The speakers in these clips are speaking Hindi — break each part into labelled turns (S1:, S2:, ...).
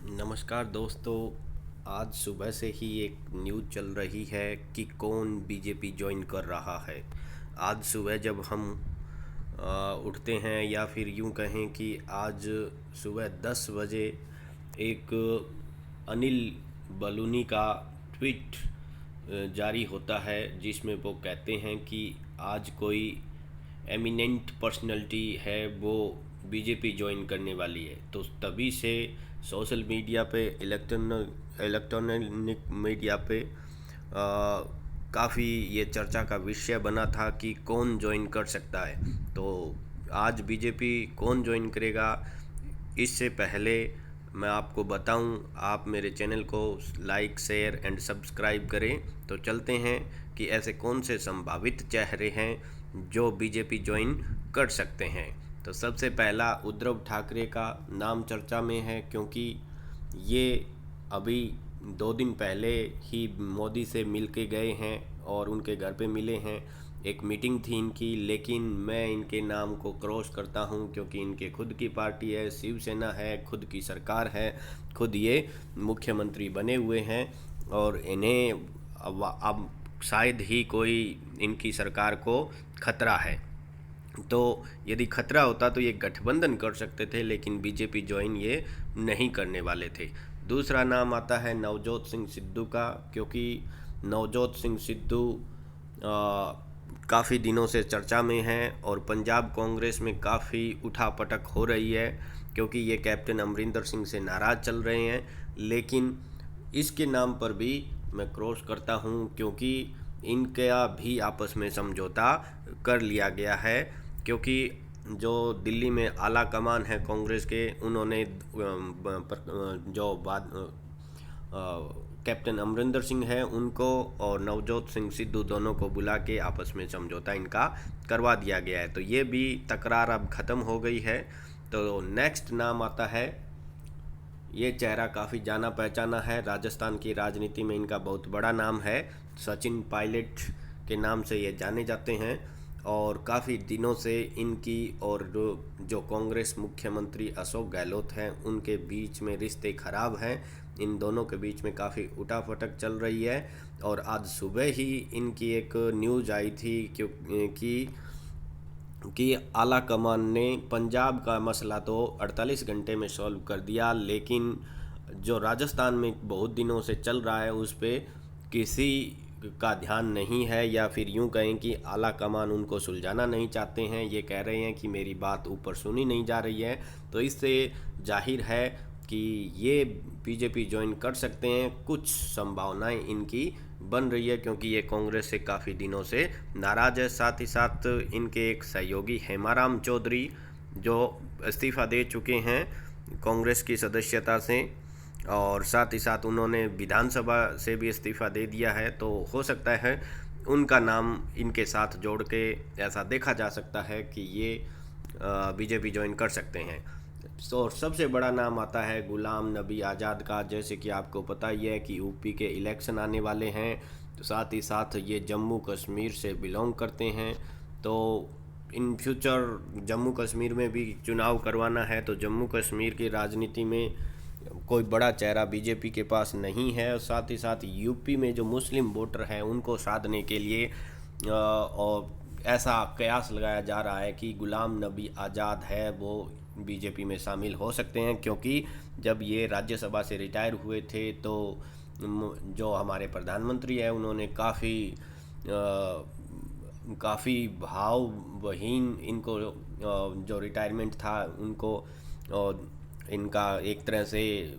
S1: नमस्कार दोस्तों। आज सुबह से ही एक न्यूज़ चल रही है कि कौन बीजेपी ज्वाइन कर रहा है। आज सुबह जब हम उठते हैं या फिर यूं कहें कि आज सुबह 10 बजे एक अनिल बलूनी का ट्वीट जारी होता है जिसमें वो कहते हैं कि आज कोई एमिनेंट पर्सनैलिटी है वो बीजेपी ज्वाइन करने वाली है। तो तभी से सोशल मीडिया पे इलेक्ट्रॉनिक मीडिया पे काफ़ी ये चर्चा का विषय बना था कि कौन ज्वाइन कर सकता है। तो आज बीजेपी कौन ज्वाइन करेगा, इससे पहले मैं आपको बताऊं, आप मेरे चैनल को लाइक शेयर एंड सब्सक्राइब करें। तो चलते हैं कि ऐसे कौन से संभावित चेहरे हैं जो बीजेपी ज्वाइन कर सकते हैं। तो सबसे पहला उद्धव ठाकरे का नाम चर्चा में है, क्योंकि ये अभी 2 दिन पहले ही मोदी से मिल के गए हैं और उनके घर पे मिले हैं। एक मीटिंग थी इनकी, लेकिन मैं इनके नाम को क्रॉस करता हूं क्योंकि इनके खुद की पार्टी है, शिवसेना है, खुद की सरकार है, खुद ये मुख्यमंत्री बने हुए हैं और इन्हें अब शायद ही कोई इनकी सरकार को खतरा है। तो यदि खतरा होता तो ये गठबंधन कर सकते थे, लेकिन बीजेपी ज्वाइन ये नहीं करने वाले थे। दूसरा नाम आता है नवजोत सिंह सिद्धू का, क्योंकि नवजोत सिंह सिद्धू काफ़ी दिनों से चर्चा में हैं और पंजाब कांग्रेस में काफ़ी उठापटक हो रही है, क्योंकि ये कैप्टन अमरिंदर सिंह से नाराज़ चल रहे हैं। लेकिन इसके नाम पर भी मैं क्रॉस करता हूं, क्योंकि इनका भी आपस में समझौता कर लिया गया है। क्योंकि जो दिल्ली में आला कमान है कांग्रेस के, उन्होंने जो बाद कैप्टन अमरिंदर सिंह हैं उनको और नवजोत सिंह सिद्धू दोनों को बुला के आपस में समझौता इनका करवा दिया गया है। तो ये भी तकरार अब ख़त्म हो गई है। तो नेक्स्ट नाम आता है, ये चेहरा काफ़ी जाना पहचाना है, राजस्थान की राजनीति में इनका बहुत बड़ा नाम है। सचिन पायलट के नाम से ये जाने जाते हैं और काफ़ी दिनों से इनकी और जो कांग्रेस मुख्यमंत्री अशोक गहलोत हैं उनके बीच में रिश्ते खराब हैं। इन दोनों के बीच में काफ़ी उठाफटक चल रही है और आज सुबह ही इनकी एक न्यूज़ आई थी कि आला कमान ने पंजाब का मसला तो 48 घंटे में सॉल्व कर दिया, लेकिन जो राजस्थान में बहुत दिनों से चल रहा है उस पर किसी का ध्यान नहीं है, या फिर यूं कहें कि आला कमान उनको सुलझाना नहीं चाहते हैं। ये कह रहे हैं कि मेरी बात ऊपर सुनी नहीं जा रही है। तो इससे जाहिर है कि ये बीजेपी ज्वाइन कर सकते हैं। कुछ संभावनाएं इनकी बन रही है, क्योंकि ये कांग्रेस से काफ़ी दिनों से नाराज़ है। साथ ही साथ इनके एक सहयोगी हेमाराम चौधरी जो इस्तीफ़ा दे चुके हैं कांग्रेस की सदस्यता से, और साथ ही साथ उन्होंने विधानसभा से भी इस्तीफ़ा दे दिया है। तो हो सकता है उनका नाम इनके साथ जोड़ के ऐसा देखा जा सकता है कि ये बीजेपी ज्वाइन कर सकते हैं। तो सबसे बड़ा नाम आता है गुलाम नबी आज़ाद का। जैसे कि आपको पता ही है कि यूपी के इलेक्शन आने वाले हैं, तो साथ ही साथ ये जम्मू कश्मीर से बिलोंग करते हैं। तो इन फ्यूचर जम्मू कश्मीर में भी चुनाव करवाना है, तो जम्मू कश्मीर की राजनीति में कोई बड़ा चेहरा बीजेपी के पास नहीं है। और साथ ही साथ यूपी में जो मुस्लिम वोटर हैं उनको साधने के लिए और ऐसा कयास लगाया जा रहा है कि गुलाम नबी आज़ाद है वो बीजेपी में शामिल हो सकते हैं, क्योंकि जब ये राज्यसभा से रिटायर हुए थे तो जो हमारे प्रधानमंत्री हैं उन्होंने काफ़ी भावहीन इनको जो रिटायरमेंट था उनको, और इनका एक तरह से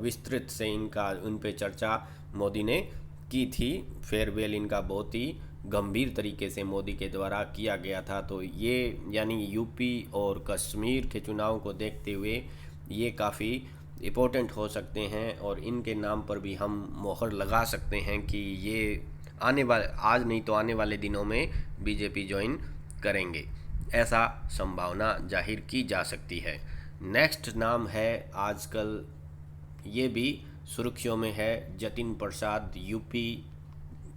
S1: विस्तृत से इनका उन पे चर्चा मोदी ने की थी। फेयरवेल इनका बहुत ही गंभीर तरीके से मोदी के द्वारा किया गया था। तो ये यानी यूपी और कश्मीर के चुनाव को देखते हुए ये काफ़ी इम्पोर्टेंट हो सकते हैं और इनके नाम पर भी हम मोहर लगा सकते हैं कि ये आने वाले, आज नहीं तो आने वाले दिनों में बीजेपी ज्वाइन करेंगे। ऐसा संभावना जाहिर की जा सकती है। नेक्स्ट नाम है, आजकल ये भी सुर्खियों में है, जतिन प्रसाद। यूपी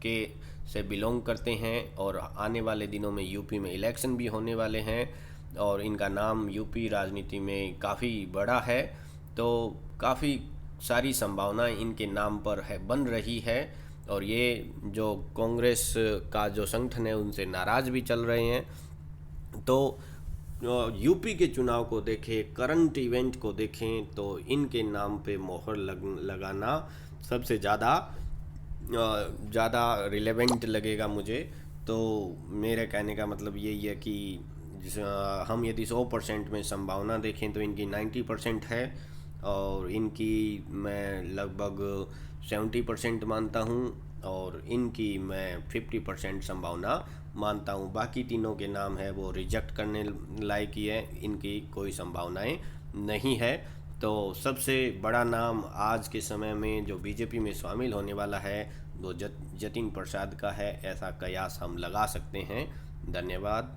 S1: के से बिलोंग करते हैं और आने वाले दिनों में यूपी में इलेक्शन भी होने वाले हैं और इनका नाम यूपी राजनीति में काफ़ी बड़ा है। तो काफ़ी सारी संभावनाएं इनके नाम पर है बन रही है। और ये जो कांग्रेस का जो संगठन है उनसे नाराज़ भी चल रहे हैं। तो यूपी के चुनाव को देखें, करंट इवेंट को देखें, तो इनके नाम पे मोहर लगाना सबसे ज़्यादा रिलेवेंट लगेगा मुझे। तो मेरे कहने का मतलब यही है कि हम यदि 100% में संभावना देखें तो इनकी 90% है, और इनकी मैं लगभग 70% मानता हूँ, और इनकी मैं 50% संभावना मानता हूँ। बाकी तीनों के नाम है वो रिजेक्ट करने लायक ही है, इनकी कोई संभावनाएं नहीं है। तो सबसे बड़ा नाम आज के समय में जो बीजेपी में शामिल होने वाला है वो जतिन प्रसाद का है, ऐसा कयास हम लगा सकते हैं। धन्यवाद।